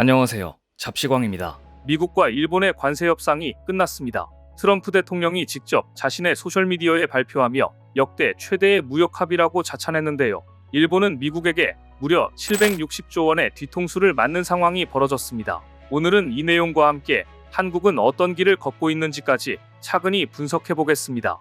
안녕하세요. 잡시광입니다. 미국과 일본의 관세 협상이 끝났습니다. 트럼프 대통령이 직접 자신의 소셜미디어에 발표하며 역대 최대의 무역 합의라고 자찬했는데요. 일본은 미국에게 무려 760조 원의 뒤통수를 맞는 상황이 벌어졌습니다. 오늘은 이 내용과 함께 한국은 어떤 길을 걷고 있는지까지 차근히 분석해 보겠습니다.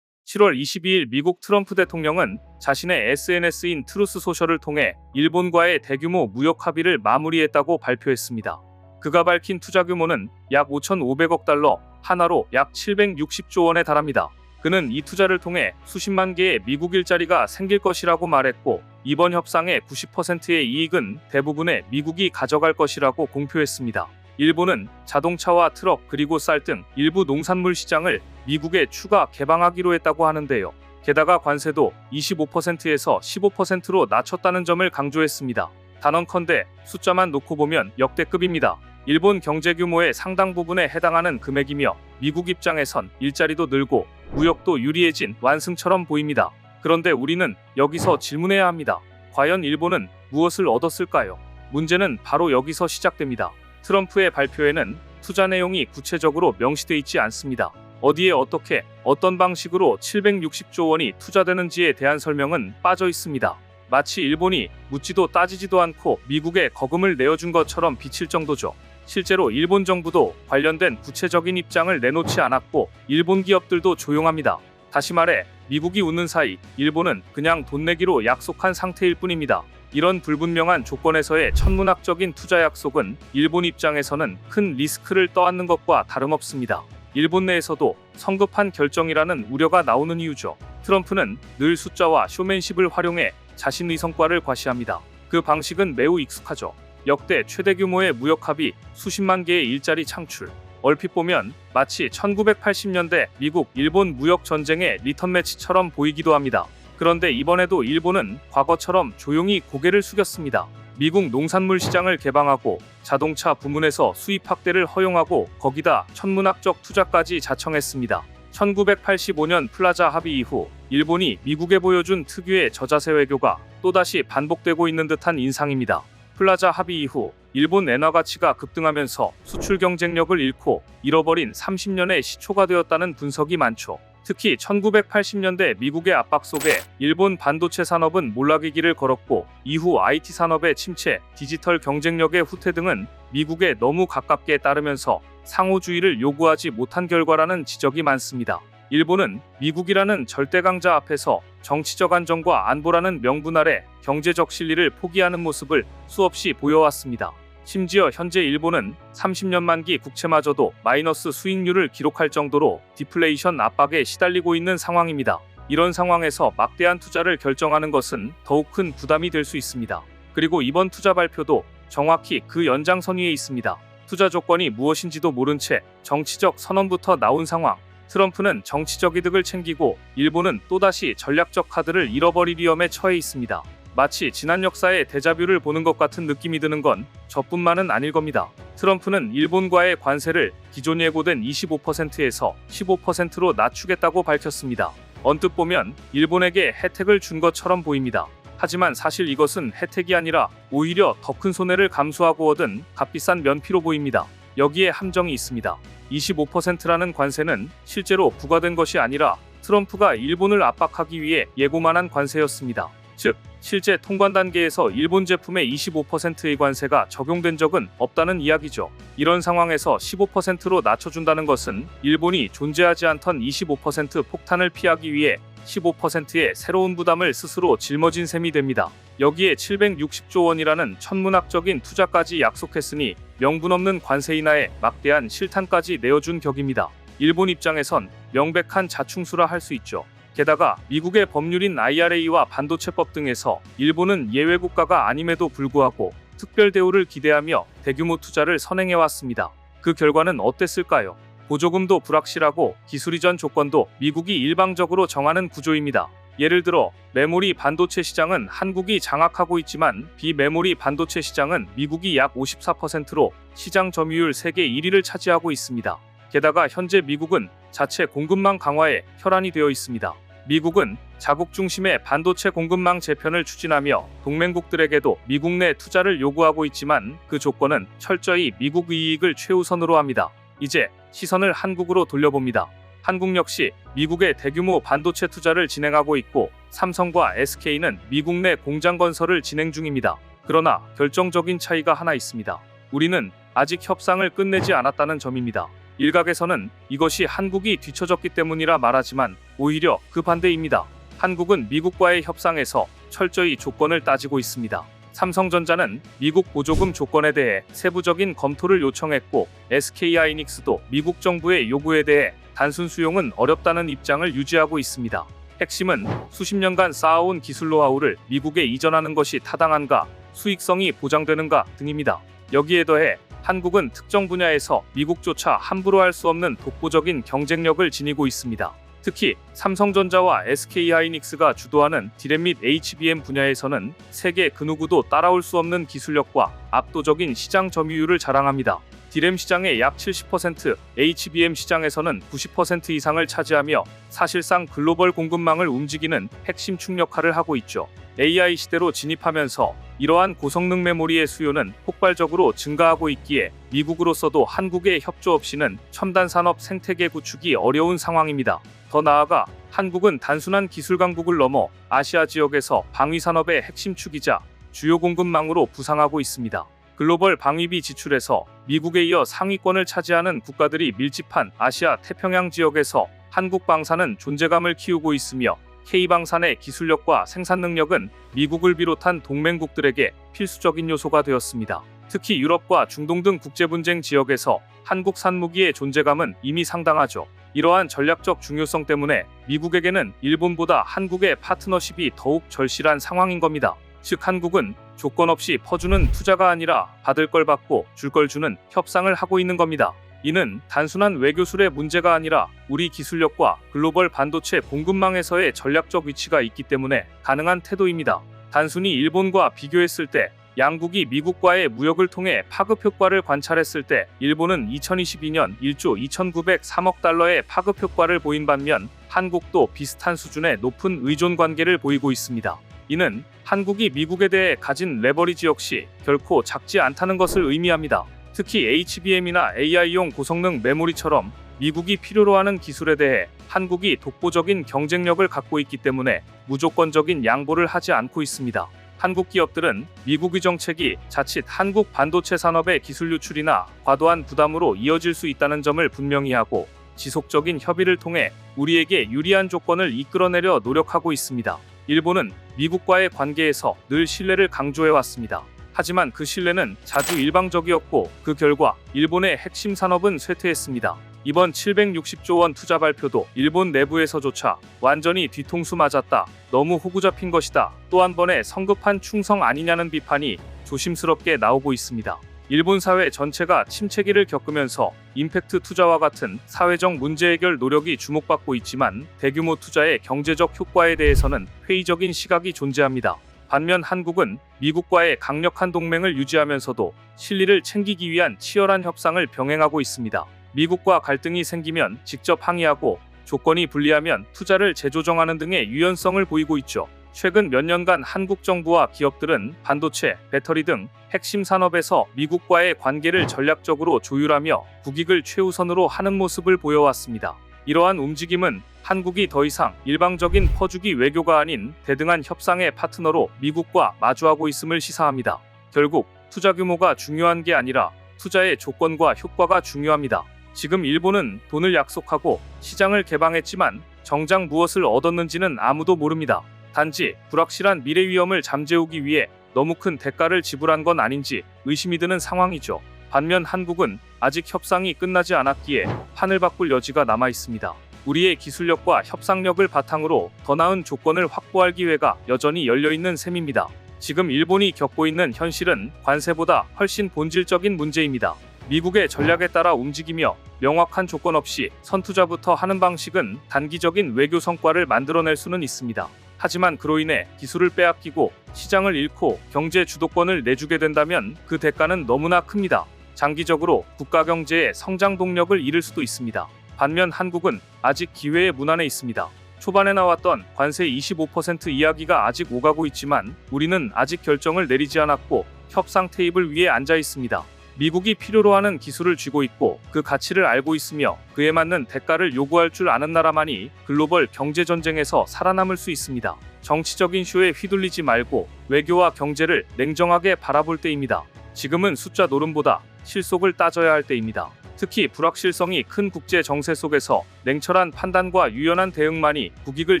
7월 22일 미국 트럼프 대통령은 자신의 SNS인 트루스 소셜을 통해 일본과의 대규모 무역 합의를 마무리했다고 발표했습니다. 그가 밝힌 투자 규모는 약 5,500억 달러, 하나로 약 760조 원에 달합니다. 그는 이 투자를 통해 수십만 개의 미국 일자리가 생길 것이라고 말했고, 이번 협상의 90%의 이익은 대부분의 미국이 가져갈 것이라고 공표했습니다. 일본은 자동차와 트럭 그리고 쌀 등 일부 농산물 시장을 미국에 추가 개방하기로 했다고 하는데요. 게다가 관세도 25%에서 15%로 낮췄다는 점을 강조했습니다. 단언컨대 숫자만 놓고 보면 역대급입니다. 일본 경제 규모의 상당 부분에 해당하는 금액이며 미국 입장에선 일자리도 늘고 무역도 유리해진 완승처럼 보입니다. 그런데 우리는 여기서 질문해야 합니다. 과연 일본은 무엇을 얻었을까요? 문제는 바로 여기서 시작됩니다. 트럼프의 발표에는 투자 내용이 구체적으로 명시돼 있지 않습니다. 어디에 어떻게 어떤 방식으로 760조 원이 투자되는지에 대한 설명은 빠져 있습니다. 마치 일본이 묻지도 따지지도 않고 미국에 거금을 내어준 것처럼 비칠 정도죠. 실제로 일본 정부도 관련된 구체적인 입장을 내놓지 않았고 일본 기업들도 조용합니다. 다시 말해 미국이 웃는 사이 일본은 그냥 돈 내기로 약속한 상태일 뿐입니다. 이런 불분명한 조건에서의 천문학적인 투자 약속은 일본 입장에서는 큰 리스크를 떠안는 것과 다름없습니다. 일본 내에서도 성급한 결정이라는 우려가 나오는 이유죠. 트럼프는 늘 숫자와 쇼맨십을 활용해 자신의 성과를 과시합니다. 그 방식은 매우 익숙하죠. 역대 최대 규모의 무역 합의, 수십만 개의 일자리 창출. 얼핏 보면 마치 1980년대 미국-일본 무역 전쟁의 리턴 매치처럼 보이기도 합니다. 그런데 이번에도 일본은 과거처럼 조용히 고개를 숙였습니다. 미국 농산물 시장을 개방하고 자동차 부문에서 수입 확대를 허용하고 거기다 천문학적 투자까지 자청했습니다. 1985년 플라자 합의 이후 일본이 미국에 보여준 특유의 저자세 외교가 또다시 반복되고 있는 듯한 인상입니다. 플라자 합의 이후 일본 엔화 가치가 급등하면서 수출 경쟁력을 잃고 잃어버린 30년의 시초가 되었다는 분석이 많죠. 특히 1980년대 미국의 압박 속에 일본 반도체 산업은 몰락의 길을 걸었고 이후 IT 산업의 침체, 디지털 경쟁력의 후퇴 등은 미국에 너무 가깝게 따르면서 상호주의를 요구하지 못한 결과라는 지적이 많습니다. 일본은 미국이라는 절대 강자 앞에서 정치적 안정과 안보라는 명분 아래 경제적 실리를 포기하는 모습을 수없이 보여왔습니다. 심지어 현재 일본은 30년 만기 국채마저도 마이너스 수익률을 기록할 정도로 디플레이션 압박에 시달리고 있는 상황입니다. 이런 상황에서 막대한 투자를 결정하는 것은 더욱 큰 부담이 될 수 있습니다. 그리고 이번 투자 발표도 정확히 그 연장선 위에 있습니다. 투자 조건이 무엇인지도 모른 채 정치적 선언부터 나온 상황. 트럼프는 정치적 이득을 챙기고 일본은 또다시 전략적 카드를 잃어버릴 위험에 처해 있습니다. 마치 지난 역사의 데자뷰를 보는 것 같은 느낌이 드는 건 저뿐만은 아닐 겁니다. 트럼프는 일본과의 관세를 기존 예고된 25%에서 15%로 낮추겠다고 밝혔습니다. 언뜻 보면 일본에게 혜택을 준 것처럼 보입니다. 하지만 사실 이것은 혜택이 아니라 오히려 더 큰 손해를 감수하고 얻은 값비싼 면피로 보입니다. 여기에 함정이 있습니다. 25%라는 관세는 실제로 부과된 것이 아니라 트럼프가 일본을 압박하기 위해 예고만 한 관세였습니다. 즉, 실제 통관 단계에서 일본 제품에 25%의 관세가 적용된 적은 없다는 이야기죠. 이런 상황에서 15%로 낮춰준다는 것은 일본이 존재하지 않던 25% 폭탄을 피하기 위해 15%의 새로운 부담을 스스로 짊어진 셈이 됩니다. 여기에 760조 원이라는 천문학적인 투자까지 약속했으니 명분 없는 관세 인하에 막대한 실탄까지 내어준 격입니다. 일본 입장에선 명백한 자충수라 할 수 있죠. 게다가 미국의 법률인 IRA와 반도체법 등에서 일본은 예외 국가가 아님에도 불구하고 특별 대우를 기대하며 대규모 투자를 선행해왔습니다. 그 결과는 어땠을까요? 보조금도 불확실하고 기술 이전 조건도 미국이 일방적으로 정하는 구조입니다. 예를 들어 메모리 반도체 시장은 한국이 장악하고 있지만 비메모리 반도체 시장은 미국이 약 54%로 시장 점유율 세계 1위를 차지하고 있습니다. 게다가 현재 미국은 자체 공급망 강화에 혈안이 되어 있습니다. 미국은 자국 중심의 반도체 공급망 재편을 추진하며 동맹국들에게도 미국 내 투자를 요구하고 있지만 그 조건은 철저히 미국 이익을 최우선으로 합니다. 이제 시선을 한국으로 돌려봅니다. 한국 역시 미국의 대규모 반도체 투자를 진행하고 있고 삼성과 SK는 미국 내 공장 건설을 진행 중입니다. 그러나 결정적인 차이가 하나 있습니다. 우리는 아직 협상을 끝내지 않았다는 점입니다. 일각에서는 이것이 한국이 뒤처졌기 때문이라 말하지만 오히려 그 반대입니다. 한국은 미국과의 협상에서 철저히 조건을 따지고 있습니다. 삼성전자는 미국 보조금 조건에 대해 세부적인 검토를 요청했고 SK하이닉스도 미국 정부의 요구에 대해 단순 수용은 어렵다는 입장을 유지하고 있습니다. 핵심은 수십 년간 쌓아온 기술 노하우를 미국에 이전하는 것이 타당한가, 수익성이 보장되는가 등입니다. 여기에 더해 한국은 특정 분야에서 미국조차 함부로 할 수 없는 독보적인 경쟁력을 지니고 있습니다. 특히 삼성전자와 SK하이닉스가 주도하는 디램 및 HBM 분야에서는 세계 그 누구도 따라올 수 없는 기술력과 압도적인 시장 점유율을 자랑합니다. 디램 시장의 약 70%, HBM 시장에서는 90% 이상을 차지하며 사실상 글로벌 공급망을 움직이는 핵심 축 역할을 하고 있죠. AI 시대로 진입하면서 이러한 고성능 메모리의 수요는 폭발적으로 증가하고 있기에 미국으로서도 한국의 협조 없이는 첨단 산업 생태계 구축이 어려운 상황입니다. 더 나아가 한국은 단순한 기술 강국을 넘어 아시아 지역에서 방위 산업의 핵심 축이자 주요 공급망으로 부상하고 있습니다. 글로벌 방위비 지출에서 미국에 이어 상위권을 차지하는 국가들이 밀집한 아시아 태평양 지역에서 한국 방산은 존재감을 키우고 있으며 K방산의 기술력과 생산 능력은 미국을 비롯한 동맹국들에게 필수적인 요소가 되었습니다. 특히 유럽과 중동 등 국제분쟁 지역에서 한국산 무기의 존재감은 이미 상당하죠. 이러한 전략적 중요성 때문에 미국에게는 일본보다 한국의 파트너십이 더욱 절실한 상황인 겁니다. 즉 한국은 조건 없이 퍼주는 투자가 아니라 받을 걸 받고 줄 걸 주는 협상을 하고 있는 겁니다. 이는 단순한 외교술의 문제가 아니라 우리 기술력과 글로벌 반도체 공급망에서의 전략적 위치가 있기 때문에 가능한 태도입니다. 단순히 일본과 비교했을 때 양국이 미국과의 무역을 통해 파급 효과를 관찰했을 때 일본은 2022년 1조 2,903억 달러의 파급 효과를 보인 반면 한국도 비슷한 수준의 높은 의존 관계를 보이고 있습니다. 이는 한국이 미국에 대해 가진 레버리지 역시 결코 작지 않다는 것을 의미합니다. 특히 HBM이나 AI용 고성능 메모리처럼 미국이 필요로 하는 기술에 대해 한국이 독보적인 경쟁력을 갖고 있기 때문에 무조건적인 양보를 하지 않고 있습니다. 한국 기업들은 미국의 정책이 자칫 한국 반도체 산업의 기술 유출이나 과도한 부담으로 이어질 수 있다는 점을 분명히 하고 지속적인 협의를 통해 우리에게 유리한 조건을 이끌어내려 노력하고 있습니다. 일본은 미국과의 관계에서 늘 신뢰를 강조해왔습니다. 하지만 그 신뢰는 자주 일방적이었고 그 결과 일본의 핵심 산업은 쇠퇴했습니다. 이번 760조 원 투자 발표도 일본 내부에서조차 완전히 뒤통수 맞았다, 너무 호구 잡힌 것이다, 또 한 번의 성급한 충성 아니냐는 비판이 조심스럽게 나오고 있습니다. 일본 사회 전체가 침체기를 겪으면서 임팩트 투자와 같은 사회적 문제 해결 노력이 주목받고 있지만 대규모 투자의 경제적 효과에 대해서는 회의적인 시각이 존재합니다. 반면 한국은 미국과의 강력한 동맹을 유지하면서도 실리를 챙기기 위한 치열한 협상을 병행하고 있습니다. 미국과 갈등이 생기면 직접 항의하고 조건이 불리하면 투자를 재조정하는 등의 유연성을 보이고 있죠. 최근 몇 년간 한국 정부와 기업들은 반도체, 배터리 등 핵심 산업에서 미국과의 관계를 전략적으로 조율하며 국익을 최우선으로 하는 모습을 보여왔습니다. 이러한 움직임은 한국이 더 이상 일방적인 퍼주기 외교가 아닌 대등한 협상의 파트너로 미국과 마주하고 있음을 시사합니다. 결국 투자 규모가 중요한 게 아니라 투자의 조건과 효과가 중요합니다. 지금 일본은 돈을 약속하고 시장을 개방했지만 정작 무엇을 얻었는지는 아무도 모릅니다. 단지 불확실한 미래 위험을 잠재우기 위해 너무 큰 대가를 지불한 건 아닌지 의심이 드는 상황이죠. 반면 한국은 아직 협상이 끝나지 않았기에 판을 바꿀 여지가 남아 있습니다. 우리의 기술력과 협상력을 바탕으로 더 나은 조건을 확보할 기회가 여전히 열려있는 셈입니다. 지금 일본이 겪고 있는 현실은 관세보다 훨씬 본질적인 문제입니다. 미국의 전략에 따라 움직이며 명확한 조건 없이 선투자부터 하는 방식은 단기적인 외교 성과를 만들어낼 수는 있습니다. 하지만 그로 인해 기술을 빼앗기고 시장을 잃고 경제 주도권을 내주게 된다면 그 대가는 너무나 큽니다. 장기적으로 국가 경제의 성장 동력을 잃을 수도 있습니다. 반면 한국은 아직 기회의 문 안에 있습니다. 초반에 나왔던 관세 25% 이야기가 아직 오가고 있지만 우리는 아직 결정을 내리지 않았고 협상 테이블 위에 앉아 있습니다. 미국이 필요로 하는 기술을 쥐고 있고 그 가치를 알고 있으며 그에 맞는 대가를 요구할 줄 아는 나라만이 글로벌 경제전쟁에서 살아남을 수 있습니다. 정치적인 쇼에 휘둘리지 말고 외교와 경제를 냉정하게 바라볼 때입니다. 지금은 숫자 노름보다 실속을 따져야 할 때입니다. 특히 불확실성이 큰 국제 정세 속에서 냉철한 판단과 유연한 대응만이 국익을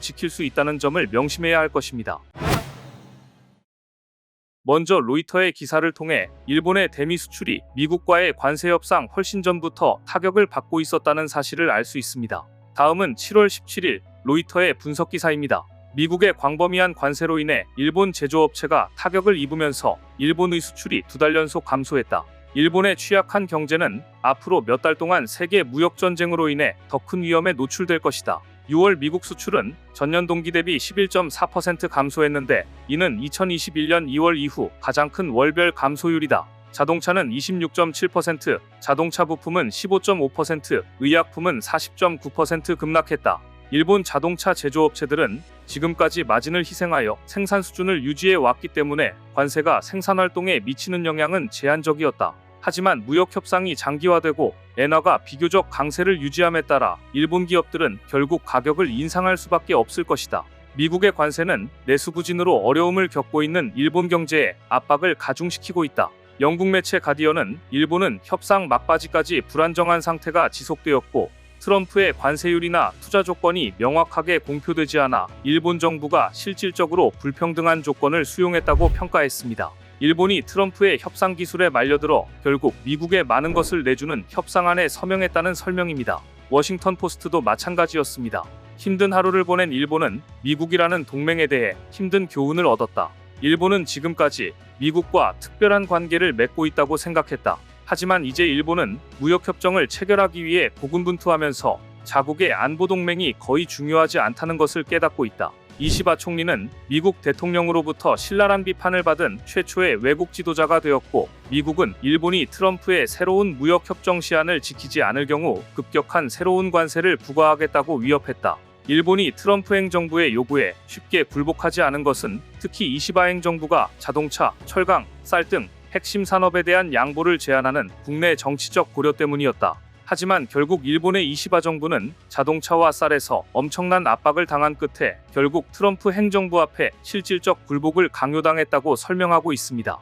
지킬 수 있다는 점을 명심해야 할 것입니다. 먼저 로이터의 기사를 통해 일본의 대미 수출이 미국과의 관세 협상 훨씬 전부터 타격을 받고 있었다는 사실을 알 수 있습니다. 다음은 7월 17일 로이터의 분석 기사입니다. 미국의 광범위한 관세로 인해 일본 제조업체가 타격을 입으면서 일본의 수출이 2달 연속 감소했다. 일본의 취약한 경제는 앞으로 몇 달 동안 세계 무역 전쟁으로 인해 더 큰 위험에 노출될 것이다. 6월 미국 수출은 전년 동기 대비 11.4% 감소했는데 이는 2021년 2월 이후 가장 큰 월별 감소율이다. 자동차는 26.7%, 자동차 부품은 15.5%, 의약품은 40.9% 급락했다. 일본 자동차 제조업체들은 지금까지 마진을 희생하여 생산 수준을 유지해 왔기 때문에 관세가 생산 활동에 미치는 영향은 제한적이었다. 하지만 무역 협상이 장기화되고 엔화가 비교적 강세를 유지함에 따라 일본 기업들은 결국 가격을 인상할 수밖에 없을 것이다. 미국의 관세는 내수 부진으로 어려움을 겪고 있는 일본 경제에 압박을 가중시키고 있다. 영국 매체 가디언은 일본은 협상 막바지까지 불안정한 상태가 지속되었고 트럼프의 관세율이나 투자 조건이 명확하게 공표되지 않아 일본 정부가 실질적으로 불평등한 조건을 수용했다고 평가했습니다. 일본이 트럼프의 협상 기술에 말려들어 결국 미국에 많은 것을 내주는 협상안에 서명했다는 설명입니다. 워싱턴 포스트도 마찬가지였습니다. 힘든 하루를 보낸 일본은 미국이라는 동맹에 대해 힘든 교훈을 얻었다. 일본은 지금까지 미국과 특별한 관계를 맺고 있다고 생각했다. 하지만 이제 일본은 무역협정을 체결하기 위해 고군분투하면서 자국의 안보 동맹이 거의 중요하지 않다는 것을 깨닫고 있다. 이시바 총리는 미국 대통령으로부터 신랄한 비판을 받은 최초의 외국 지도자가 되었고 미국은 일본이 트럼프의 새로운 무역협정 시한을 지키지 않을 경우 급격한 새로운 관세를 부과하겠다고 위협했다. 일본이 트럼프 행정부의 요구에 쉽게 굴복하지 않은 것은 특히 이시바 행정부가 자동차, 철강, 쌀 등 핵심 산업에 대한 양보를 제한하는 국내 정치적 고려 때문이었다. 하지만 결국 일본의 이시바 정부는 자동차와 쌀에서 엄청난 압박을 당한 끝에 결국 트럼프 행정부 앞에 실질적 굴복을 강요당했다고 설명하고 있습니다.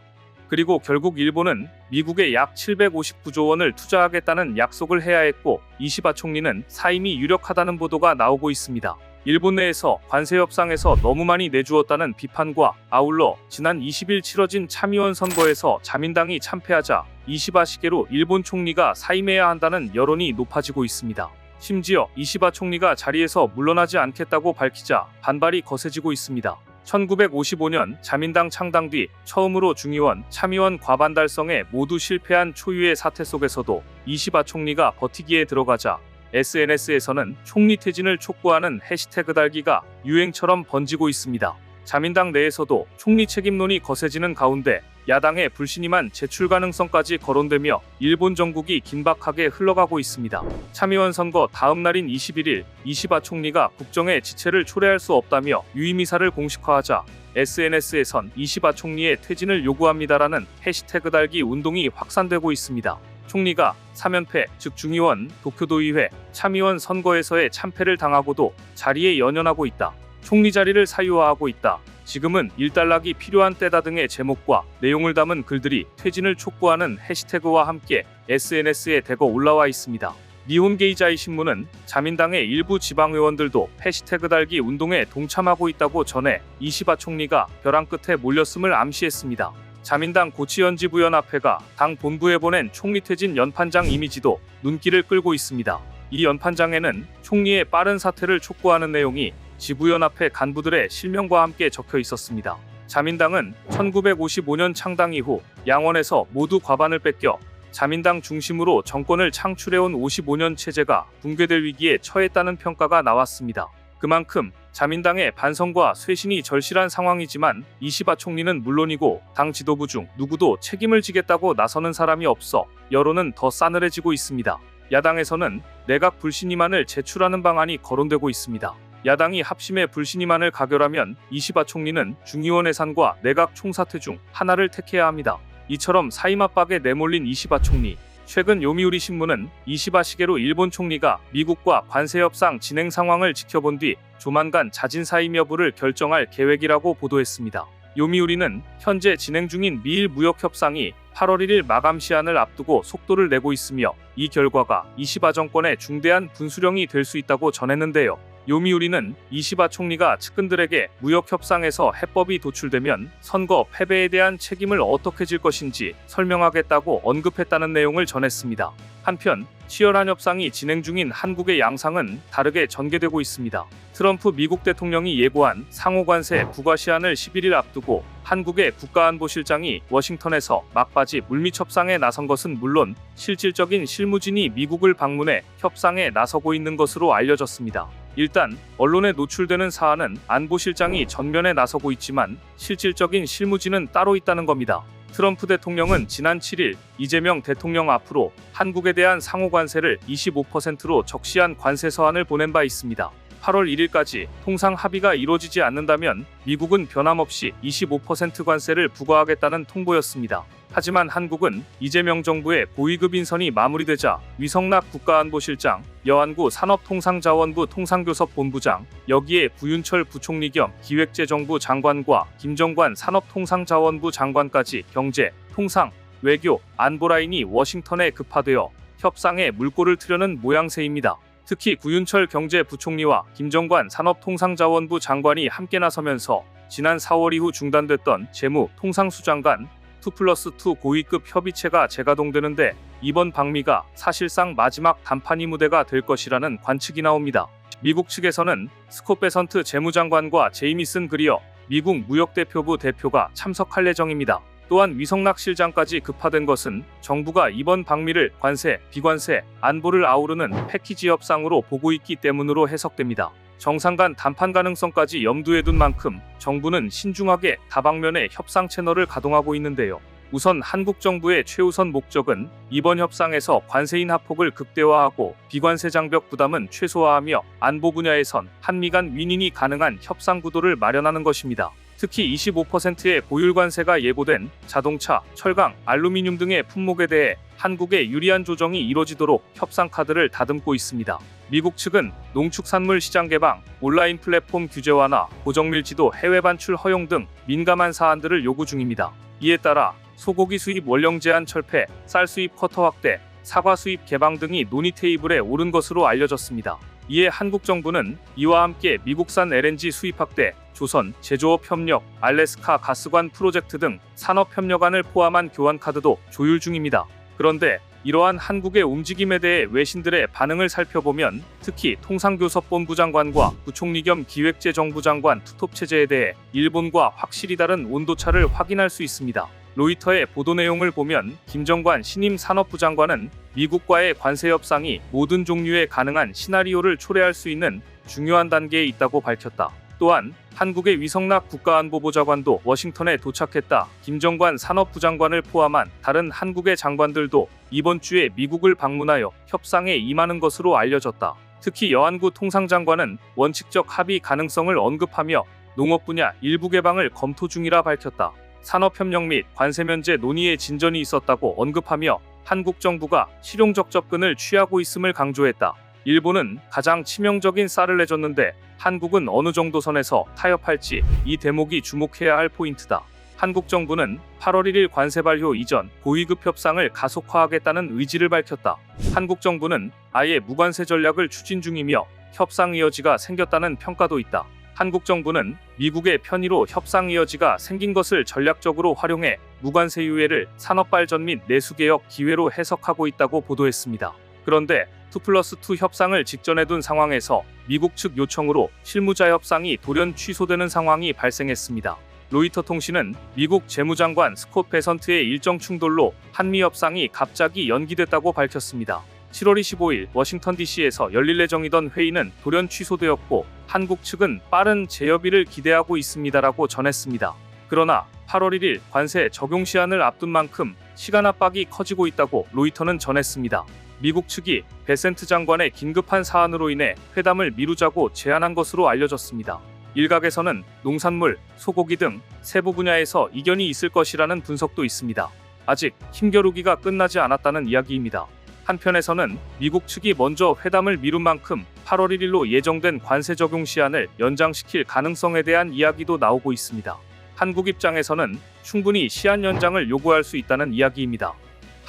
그리고 결국 일본은 미국에 약 759조 원을 투자하겠다는 약속을 해야 했고 이시바 총리는 사임이 유력하다는 보도가 나오고 있습니다. 일본 내에서 관세 협상에서 너무 많이 내주었다는 비판과 아울러 지난 20일 치러진 참의원 선거에서 자민당이 참패하자 이시바 시계로 일본 총리가 사임해야 한다는 여론이 높아지고 있습니다. 심지어 이시바 총리가 자리에서 물러나지 않겠다고 밝히자 반발이 거세지고 있습니다. 1955년 자민당 창당 뒤 처음으로 중의원, 참의원 과반 달성에 모두 실패한 초유의 사태 속에서도 이시바 총리가 버티기에 들어가자 SNS에서는 총리 퇴진을 촉구하는 해시태그 달기가 유행처럼 번지고 있습니다. 자민당 내에서도 총리 책임론이 거세지는 가운데 야당의 불신임한 제출 가능성까지 거론되며 일본 정국이 긴박하게 흘러가고 있습니다. 참의원 선거 다음 날인 21일 이시바 총리가 국정의 지체를 초래할 수 없다며 유임이사를 공식화하자 SNS에선 이시바 총리의 퇴진을 요구합니다라는 해시태그 달기 운동이 확산되고 있습니다. 총리가 사면패, 즉 중의원, 도쿄도의회, 참의원 선거에서의 참패를 당하고도 자리에 연연하고 있다. 총리 자리를 사유화하고 있다. 지금은 일단락이 필요한 때다 등의 제목과 내용을 담은 글들이 퇴진을 촉구하는 해시태그와 함께 SNS에 대거 올라와 있습니다. 니혼게이자이 신문은 자민당의 일부 지방의원들도 해시태그 달기 운동에 동참하고 있다고 전해 이시바 총리가 벼랑 끝에 몰렸음을 암시했습니다. 자민당 고치연지부연합회가 당 본부에 보낸 총리 퇴진 연판장 이미지도 눈길을 끌고 있습니다. 이 연판장에는 총리의 빠른 사퇴를 촉구하는 내용이 지부연합회 간부들의 실명과 함께 적혀 있었습니다. 자민당은 1955년 창당 이후 양원에서 모두 과반을 뺏겨 자민당 중심으로 정권을 창출해온 55년 체제가 붕괴될 위기에 처했다는 평가가 나왔습니다. 그만큼 자민당의 반성과 쇄신이 절실한 상황이지만 이시바 총리는 물론이고 당 지도부 중 누구도 책임을 지겠다고 나서는 사람이 없어 여론은 더 싸늘해지고 있습니다. 야당에서는 내각 불신임안을 제출하는 방안이 거론되고 있습니다. 야당이 합심해 불신임안을 가결하면 이시바 총리는 중의원 해산과 내각 총사퇴 중 하나를 택해야 합니다. 이처럼 사임 압박에 내몰린 이시바 총리. 최근 요미우리 신문은 이시바 시게루 일본 총리가 미국과 관세 협상 진행 상황을 지켜본 뒤 조만간 자진 사임 여부를 결정할 계획이라고 보도했습니다. 요미우리는 현재 진행 중인 미일 무역 협상이 8월 1일 마감 시한을 앞두고 속도를 내고 있으며 이 결과가 이시바 정권의 중대한 분수령이 될 수 있다고 전했는데요. 요미우리는 이시바 총리가 측근들에게 무역 협상에서 해법이 도출되면 선거 패배에 대한 책임을 어떻게 질 것인지 설명하겠다고 언급했다는 내용을 전했습니다. 한편 치열한 협상이 진행 중인 한국의 양상은 다르게 전개되고 있습니다. 트럼프 미국 대통령이 예고한 상호관세 부과 시한을 11일 앞두고 한국의 국가안보실장이 워싱턴에서 막바지 물밑 협상에 나선 것은 물론 실질적인 실무진이 미국을 방문해 협상에 나서고 있는 것으로 알려졌습니다. 일단 언론에 노출되는 사안은 안보실장이 전면에 나서고 있지만 실질적인 실무진은 따로 있다는 겁니다. 트럼프 대통령은 지난 7일 이재명 대통령 앞으로 한국에 대한 상호관세를 25%로 적시한 관세 서한을 보낸 바 있습니다. 8월 1일까지 통상 합의가 이루어지지 않는다면 미국은 변함없이 25% 관세를 부과하겠다는 통보였습니다. 하지만 한국은 이재명 정부의 고위급 인선이 마무리되자 위성락 국가안보실장, 여한구 산업통상자원부 통상교섭본부장, 여기에 구윤철 부총리 겸 기획재정부 장관과 김정관 산업통상자원부 장관까지 경제, 통상, 외교, 안보 라인이 워싱턴에 급파되어 협상에 물꼬를 트려는 모양새입니다. 특히 구윤철 경제부총리와 김정관 산업통상자원부 장관이 함께 나서면서 지난 4월 이후 중단됐던 재무, 통상수장 간 2+2 고위급 협의체가 재가동되는데 이번 방미가 사실상 마지막 담판이 무대가 될 것이라는 관측이 나옵니다. 미국 측에서는 스콧 베선트 재무장관과 제이미슨 그리어 미국 무역대표부 대표가 참석할 예정입니다. 또한 위성락 실장까지 급파된 것은 정부가 이번 방미를 관세, 비관세, 안보를 아우르는 패키지 협상으로 보고 있기 때문으로 해석됩니다. 정상 간談判 가능성까지 염두에 둔 만큼 정부는 신중하게 다방면의 협상 채널을 가동하고 있는데요. 우선 한국 정부의 최우선 목적은 이번 협상에서 관세인 하폭을 극대화하고 비관세 장벽 부담은 최소화하며 안보 분야에선 한미 간 윈윈이 가능한 협상 구도를 마련하는 것입니다. 특히 25%의 고율 관세가 예고된 자동차, 철강, 알루미늄 등의 품목에 대해 한국의 유리한 조정이 이뤄지도록 협상 카드를 다듬고 있습니다. 미국 측은 농축산물 시장 개방, 온라인 플랫폼 규제 완화, 고정밀지도 해외 반출 허용 등 민감한 사안들을 요구 중입니다. 이에 따라 소고기 수입 원령 제한 철폐, 쌀 수입 쿼터 확대, 사과 수입 개방 등이 논의 테이블에 오른 것으로 알려졌습니다. 이에 한국 정부는 이와 함께 미국산 LNG 수입 확대, 조선, 제조업 협력, 알래스카 가스관 프로젝트 등 산업 협력안을 포함한 교환 카드도 조율 중입니다. 그런데 이러한 한국의 움직임에 대해 외신들의 반응을 살펴보면 특히 통상교섭본부 장관과 부총리 겸 기획재정부 장관 투톱 체제에 대해 일본과 확실히 다른 온도차를 확인할 수 있습니다. 로이터의 보도 내용을 보면 김정관 신임 산업부 장관은 미국과의 관세 협상이 모든 종류의 가능한 시나리오를 초래할 수 있는 중요한 단계에 있다고 밝혔다. 또한 한국의 위성락 국가안보보좌관도 워싱턴에 도착했다. 김정관 산업부 장관을 포함한 다른 한국의 장관들도 이번 주에 미국을 방문하여 협상에 임하는 것으로 알려졌다. 특히 여한구 통상장관은 원칙적 합의 가능성을 언급하며 농업 분야 일부 개방을 검토 중이라 밝혔다. 산업협력 및 관세 면제 논의에 진전이 있었다고 언급하며 한국 정부가 실용적 접근을 취하고 있음을 강조했다. 일본은 가장 치명적인 쌀을 내줬는데 한국은 어느 정도 선에서 타협할지 이 대목이 주목해야 할 포인트다. 한국 정부는 8월 1일 관세 발효 이전 고위급 협상을 가속화하겠다는 의지를 밝혔다. 한국 정부는 아예 무관세 전략을 추진 중이며 협상의 여지가 생겼다는 평가도 있다. 한국 정부는 미국의 편의로 협상의 여지가 생긴 것을 전략적으로 활용해 무관세 유예를 산업발전 및 내수개혁 기회로 해석하고 있다고 보도했습니다. 그런데 2+2 협상을 직전에 둔 상황에서 미국 측 요청으로 실무자 협상이 돌연 취소되는 상황이 발생했습니다. 로이터 통신은 미국 재무장관 스콧 베선트의 일정 충돌로 한미 협상이 갑자기 연기됐다고 밝혔습니다. 7월 25일 워싱턴 DC에서 열릴 예정이던 회의는 돌연 취소되었고 한국 측은 빠른 재협의를 기대하고 있습니다라고 전했습니다. 그러나 8월 1일 관세 적용 시한을 앞둔 만큼 시간 압박이 커지고 있다고 로이터는 전했습니다. 미국 측이 베센트 장관의 긴급한 사안으로 인해 회담을 미루자고 제안한 것으로 알려졌습니다. 일각에서는 농산물, 소고기 등 세부 분야에서 이견이 있을 것이라는 분석도 있습니다. 아직 힘겨루기가 끝나지 않았다는 이야기입니다. 한편에서는 미국 측이 먼저 회담을 미룬 만큼 8월 1일로 예정된 관세 적용 시한을 연장시킬 가능성에 대한 이야기도 나오고 있습니다. 한국 입장에서는 충분히 시한 연장을 요구할 수 있다는 이야기입니다.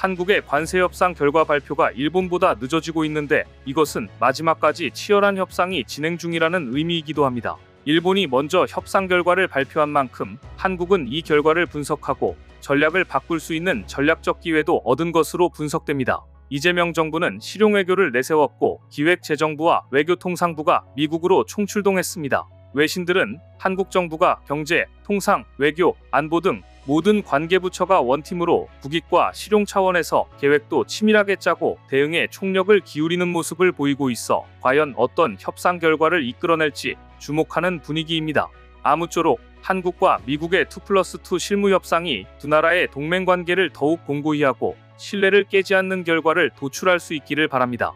한국의 관세 협상 결과 발표가 일본보다 늦어지고 있는데 이것은 마지막까지 치열한 협상이 진행 중이라는 의미이기도 합니다. 일본이 먼저 협상 결과를 발표한 만큼 한국은 이 결과를 분석하고 전략을 바꿀 수 있는 전략적 기회도 얻은 것으로 분석됩니다. 이재명 정부는 실용외교를 내세웠고 기획재정부와 외교통상부가 미국으로 총출동했습니다. 외신들은 한국 정부가 경제, 통상, 외교, 안보 등 모든 관계부처가 원팀으로 국익과 실용 차원에서 계획도 치밀하게 짜고 대응에 총력을 기울이는 모습을 보이고 있어 과연 어떤 협상 결과를 이끌어낼지 주목하는 분위기입니다. 아무쪼록 한국과 미국의 2+2 실무 협상이 두 나라의 동맹 관계를 더욱 공고히 하고 신뢰를 깨지 않는 결과를 도출할 수 있기를 바랍니다.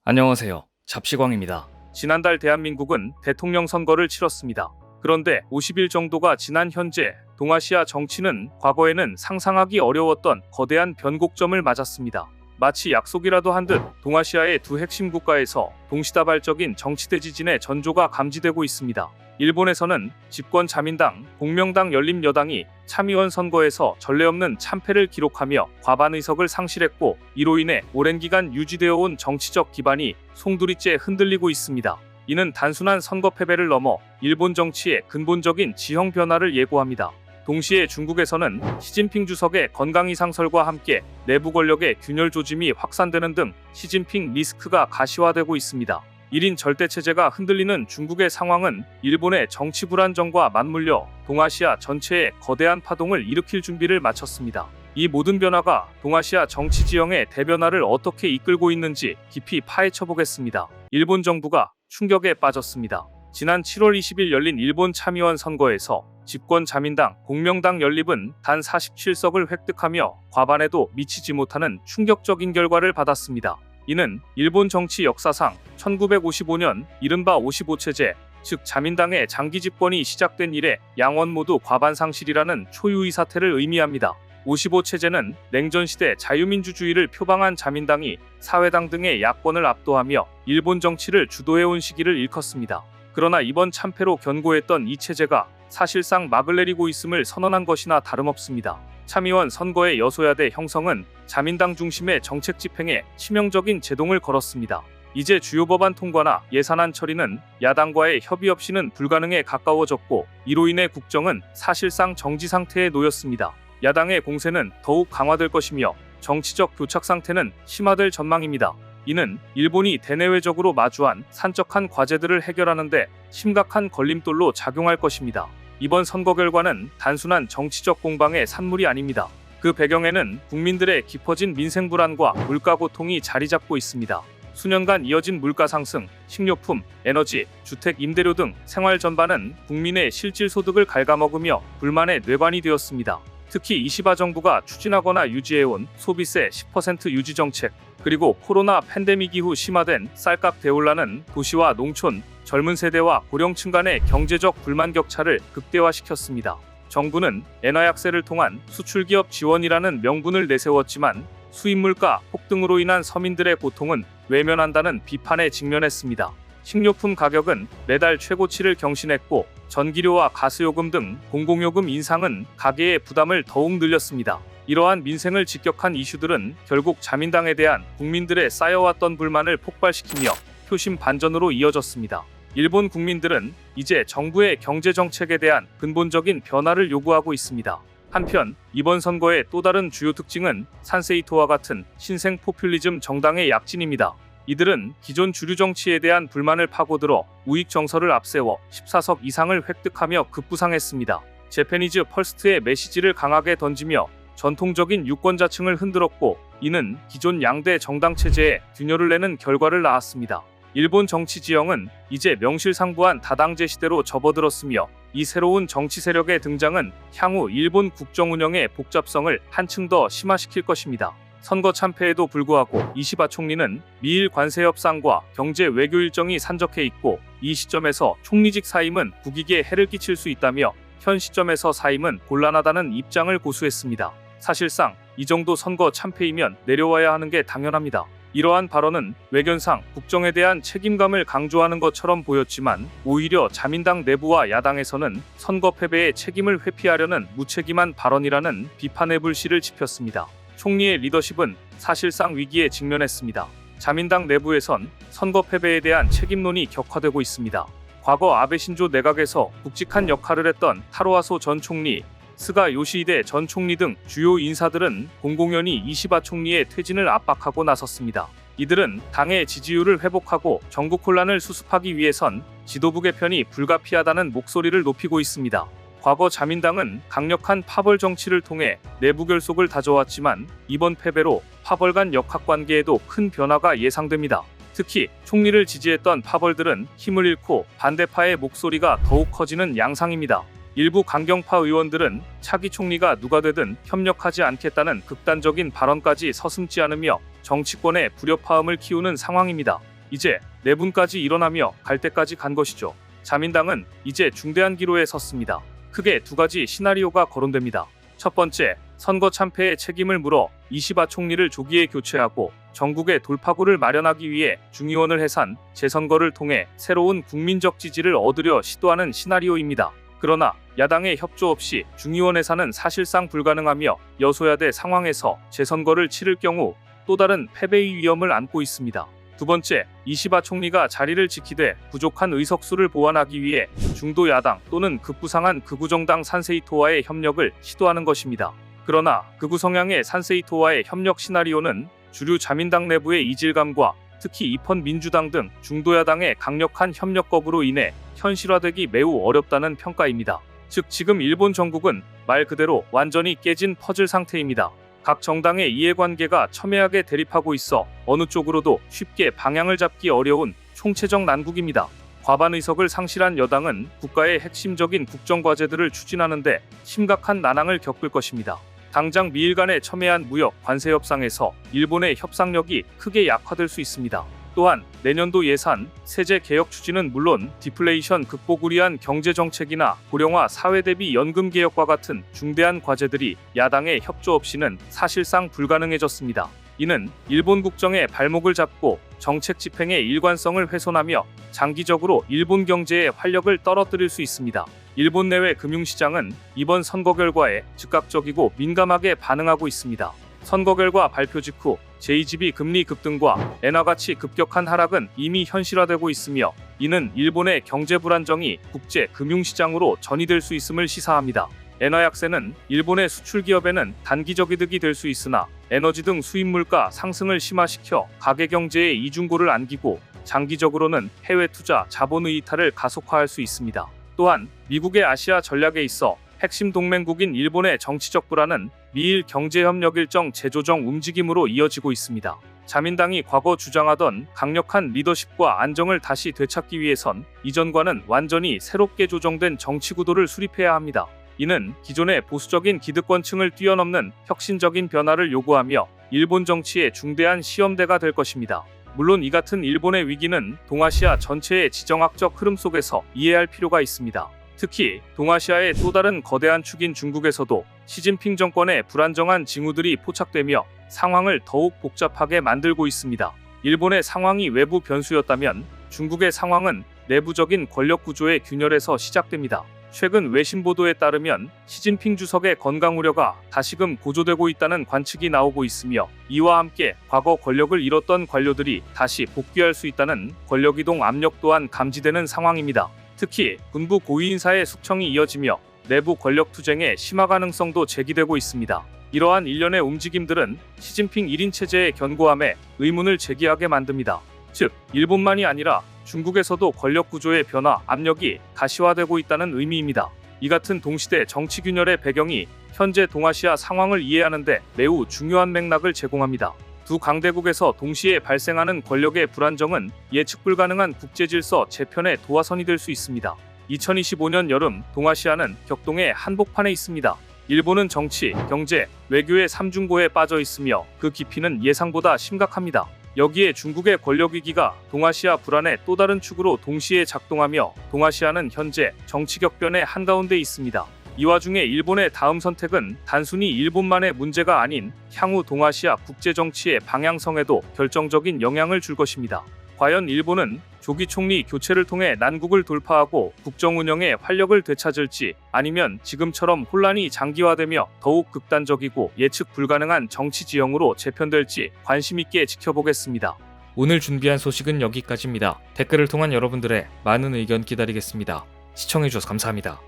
안녕하세요. 잡시광입니다. 지난달 대한민국은 대통령 선거를 치렀습니다. 그런데 50일 정도가 지난 현재 동아시아 정치는 과거에는 상상하기 어려웠던 거대한 변곡점을 맞았습니다. 마치 약속이라도 한 듯 동아시아의 두 핵심 국가에서 동시다발적인 정치대 지진의 전조가 감지되고 있습니다. 일본에서는 집권 자민당, 공명당 열린여당이 참의원 선거에서 전례 없는 참패를 기록하며 과반 의석을 상실했고 이로 인해 오랜 기간 유지되어 온 정치적 기반이 송두리째 흔들리고 있습니다. 이는 단순한 선거 패배를 넘어 일본 정치의 근본적인 지형 변화를 예고합니다. 동시에 중국에서는 시진핑 주석의 건강 이상설과 함께 내부 권력의 균열 조짐이 확산되는 등 시진핑 리스크가 가시화되고 있습니다. 1인 절대체제가 흔들리는 중국의 상황은 일본의 정치 불안정과 맞물려 동아시아 전체에 거대한 파동을 일으킬 준비를 마쳤습니다. 이 모든 변화가 동아시아 정치 지형의 대변화를 어떻게 이끌고 있는지 깊이 파헤쳐 보겠습니다. 일본 정부가 충격에 빠졌습니다. 지난 7월 20일 열린 일본 참의원 선거에서 집권 자민당, 공명당 연립은 단 47석을 획득하며 과반에도 미치지 못하는 충격적인 결과를 받았습니다. 이는 일본 정치 역사상 1955년 이른바 55체제, 즉 자민당의 장기 집권이 시작된 이래 양원 모두 과반 상실이라는 초유의 사태를 의미합니다. 55체제는 냉전시대 자유민주주의를 표방한 자민당이 사회당 등의 야권을 압도하며 일본 정치를 주도해온 시기를 일컫습니다. 그러나 이번 참패로 견고했던 이 체제가 사실상 막을 내리고 있음을 선언한 것이나 다름없습니다. 참의원 선거의 여소야대 형성은 자민당 중심의 정책 집행에 치명적인 제동을 걸었습니다. 이제 주요 법안 통과나 예산안 처리는 야당과의 협의 없이는 불가능에 가까워졌고 이로 인해 국정은 사실상 정지 상태에 놓였습니다. 야당의 공세는 더욱 강화될 것이며 정치적 교착 상태는 심화될 전망입니다. 이는 일본이 대내외적으로 마주한 산적한 과제들을 해결하는 데 심각한 걸림돌로 작용할 것입니다. 이번 선거 결과는 단순한 정치적 공방의 산물이 아닙니다. 그 배경에는 국민들의 깊어진 민생 불안과 물가 고통이 자리 잡고 있습니다. 수년간 이어진 물가 상승, 식료품, 에너지, 주택 임대료 등 생활 전반은 국민의 실질 소득을 갉아먹으며 불만의 뇌관이 되었습니다. 특히 이시바 정부가 추진하거나 유지해온 소비세 10% 유지 정책, 그리고 코로나 팬데믹 이후 심화된 쌀값 대올라는 도시와 농촌, 젊은 세대와 고령층 간의 경제적 불만 격차를 극대화시켰습니다. 정부는 엔화약세를 통한 수출기업 지원이라는 명분을 내세웠지만 수입 물가 폭등으로 인한 서민들의 고통은 외면한다는 비판에 직면했습니다. 식료품 가격은 매달 최고치를 경신했고 전기료와 가스요금 등 공공요금 인상은 가계의 부담을 더욱 늘렸습니다. 이러한 민생을 직격한 이슈들은 결국 자민당에 대한 국민들의 쌓여왔던 불만을 폭발시키며 표심 반전으로 이어졌습니다. 일본 국민들은 이제 정부의 경제정책에 대한 근본적인 변화를 요구하고 있습니다. 한편 이번 선거의 또 다른 주요 특징은 산세이토와 같은 신생 포퓰리즘 정당의 약진입니다. 이들은 기존 주류 정치에 대한 불만을 파고들어 우익 정서를 앞세워 14석 이상을 획득하며 급부상했습니다. 재패니즈 퍼스트의 메시지를 강하게 던지며 전통적인 유권자층을 흔들었고 이는 기존 양대 정당 체제에 균열을 내는 결과를 낳았습니다. 일본 정치 지형은 이제 명실상부한 다당제 시대로 접어들었으며 이 새로운 정치 세력의 등장은 향후 일본 국정 운영의 복잡성을 한층 더 심화시킬 것입니다. 선거 참패에도 불구하고 이시바 총리는 미일 관세 협상과 경제 외교 일정이 산적해 있고 이 시점에서 총리직 사임은 국익에 해를 끼칠 수 있다며 현 시점에서 사임은 곤란하다는 입장을 고수했습니다. 사실상 이 정도 선거 참패이면 내려와야 하는 게 당연합니다. 이러한 발언은 외견상 국정에 대한 책임감을 강조하는 것처럼 보였지만 오히려 자민당 내부와 야당에서는 선거 패배의 책임을 회피하려는 무책임한 발언이라는 비판의 불씨를 지폈습니다. 총리의 리더십은 사실상 위기에 직면했습니다. 자민당 내부에선 선거 패배에 대한 책임론이 격화되고 있습니다. 과거 아베 신조 내각에서 굵직한 역할을 했던 타로아소 전 총리, 스가 요시히데 전 총리 등 주요 인사들은 공공연히 이시바 총리의 퇴진을 압박하고 나섰습니다. 이들은 당의 지지율을 회복하고 전국 혼란을 수습하기 위해선 지도부 개편이 불가피하다는 목소리를 높이고 있습니다. 과거 자민당은 강력한 파벌 정치를 통해 내부 결속을 다져왔지만 이번 패배로 파벌 간 역학관계에도 큰 변화가 예상됩니다. 특히 총리를 지지했던 파벌들은 힘을 잃고 반대파의 목소리가 더욱 커지는 양상입니다. 일부 강경파 의원들은 차기 총리가 누가 되든 협력하지 않겠다는 극단적인 발언까지 서슴지 않으며 정치권의 불협화음을 키우는 상황입니다. 이제 내분까지 일어나며 갈 때까지 간 것이죠. 자민당은 이제 중대한 기로에 섰습니다. 크게 두 가지 시나리오가 거론됩니다. 첫 번째, 선거 참패의 책임을 물어 이시바 총리를 조기에 교체하고 전국의 돌파구를 마련하기 위해 중의원을 해산, 재선거를 통해 새로운 국민적 지지를 얻으려 시도하는 시나리오입니다. 그러나 야당의 협조 없이 중의원 해산은 사실상 불가능하며 여소야대 상황에서 재선거를 치를 경우 또 다른 패배의 위험을 안고 있습니다. 두 번째, 이시바 총리가 자리를 지키되 부족한 의석수를 보완하기 위해 중도 야당 또는 급부상한 극우정당 산세이토와의 협력을 시도하는 것입니다. 그러나 극우 성향의 산세이토와의 협력 시나리오는 주류 자민당 내부의 이질감과 특히 이펀 민주당 등 중도 야당의 강력한 협력 거부로 인해 현실화되기 매우 어렵다는 평가입니다. 즉 지금 일본 정국은 말 그대로 완전히 깨진 퍼즐 상태입니다. 각 정당의 이해관계가 첨예하게 대립하고 있어 어느 쪽으로도 쉽게 방향을 잡기 어려운 총체적 난국입니다. 과반 의석을 상실한 여당은 국가의 핵심적인 국정과제들을 추진하는데 심각한 난항을 겪을 것입니다. 당장 미일 간의 첨예한 무역, 관세 협상에서 일본의 협상력이 크게 약화될 수 있습니다. 또한 내년도 예산, 세제 개혁 추진은 물론 디플레이션 극복을 위한 경제정책이나 고령화 사회 대비 연금 개혁과 같은 중대한 과제들이 야당의 협조 없이는 사실상 불가능해졌습니다. 이는 일본 국정의 발목을 잡고 정책 집행의 일관성을 훼손하며 장기적으로 일본 경제의 활력을 떨어뜨릴 수 있습니다. 일본 내외 금융시장은 이번 선거 결과에 즉각적이고 민감하게 반응하고 있습니다. 선거 결과 발표 직후 제2지비 금리 급등과 엔화 가치 급격한 하락은 이미 현실화되고 있으며 이는 일본의 경제 불안정이 국제 금융시장으로 전이될 수 있음을 시사합니다. 엔화 약세는 일본의 수출 기업에는 단기적 이득이 될 수 있으나 에너지 등 수입 물가 상승을 심화시켜 가계 경제에 이중고를 안기고 장기적으로는 해외 투자 자본의 이탈을 가속화할 수 있습니다. 또한 미국의 아시아 전략에 있어 핵심 동맹국인 일본의 정치적 불안은 미일 경제협력 일정 재조정 움직임으로 이어지고 있습니다. 자민당이 과거 주장하던 강력한 리더십과 안정을 다시 되찾기 위해선 이전과는 완전히 새롭게 조정된 정치 구도를 수립해야 합니다. 이는 기존의 보수적인 기득권층을 뛰어넘는 혁신적인 변화를 요구하며 일본 정치의 중대한 시험대가 될 것입니다. 물론 이 같은 일본의 위기는 동아시아 전체의 지정학적 흐름 속에서 이해할 필요가 있습니다. 특히 동아시아의 또 다른 거대한 축인 중국에서도 시진핑 정권의 불안정한 징후들이 포착되며 상황을 더욱 복잡하게 만들고 있습니다. 일본의 상황이 외부 변수였다면 중국의 상황은 내부적인 권력 구조의 균열에서 시작됩니다. 최근 외신 보도에 따르면 시진핑 주석의 건강 우려가 다시금 고조되고 있다는 관측이 나오고 있으며 이와 함께 과거 권력을 잃었던 관료들이 다시 복귀할 수 있다는 권력이동 압력 또한 감지되는 상황입니다. 특히 군부 고위 인사의 숙청이 이어지며 내부 권력 투쟁의 심화 가능성도 제기되고 있습니다. 이러한 일련의 움직임들은 시진핑 1인 체제의 견고함에 의문을 제기하게 만듭니다. 즉, 일본만이 아니라 중국에서도 권력 구조의 변화, 압력이 가시화되고 있다는 의미입니다. 이 같은 동시대 정치 균열의 배경이 현재 동아시아 상황을 이해하는데 매우 중요한 맥락을 제공합니다. 두 강대국에서 동시에 발생하는 권력의 불안정은 예측 불가능한 국제질서 재편의 도화선이 될 수 있습니다. 2025년 여름 동아시아는 격동의 한복판에 있습니다. 일본은 정치, 경제, 외교의 삼중고에 빠져 있으며 그 깊이는 예상보다 심각합니다. 여기에 중국의 권력 위기가 동아시아 불안의 또 다른 축으로 동시에 작동하며 동아시아는 현재 정치 격변의 한가운데 있습니다. 이 와중에 일본의 다음 선택은 단순히 일본만의 문제가 아닌 향후 동아시아 국제정치의 방향성에도 결정적인 영향을 줄 것입니다. 과연 일본은 조기 총리 교체를 통해 난국을 돌파하고 국정 운영에 활력을 되찾을지, 아니면 지금처럼 혼란이 장기화되며 더욱 극단적이고 예측 불가능한 정치 지형으로 재편될지 관심 있게 지켜보겠습니다. 오늘 준비한 소식은 여기까지입니다. 댓글을 통한 여러분들의 많은 의견 기다리겠습니다. 시청해주셔서 감사합니다.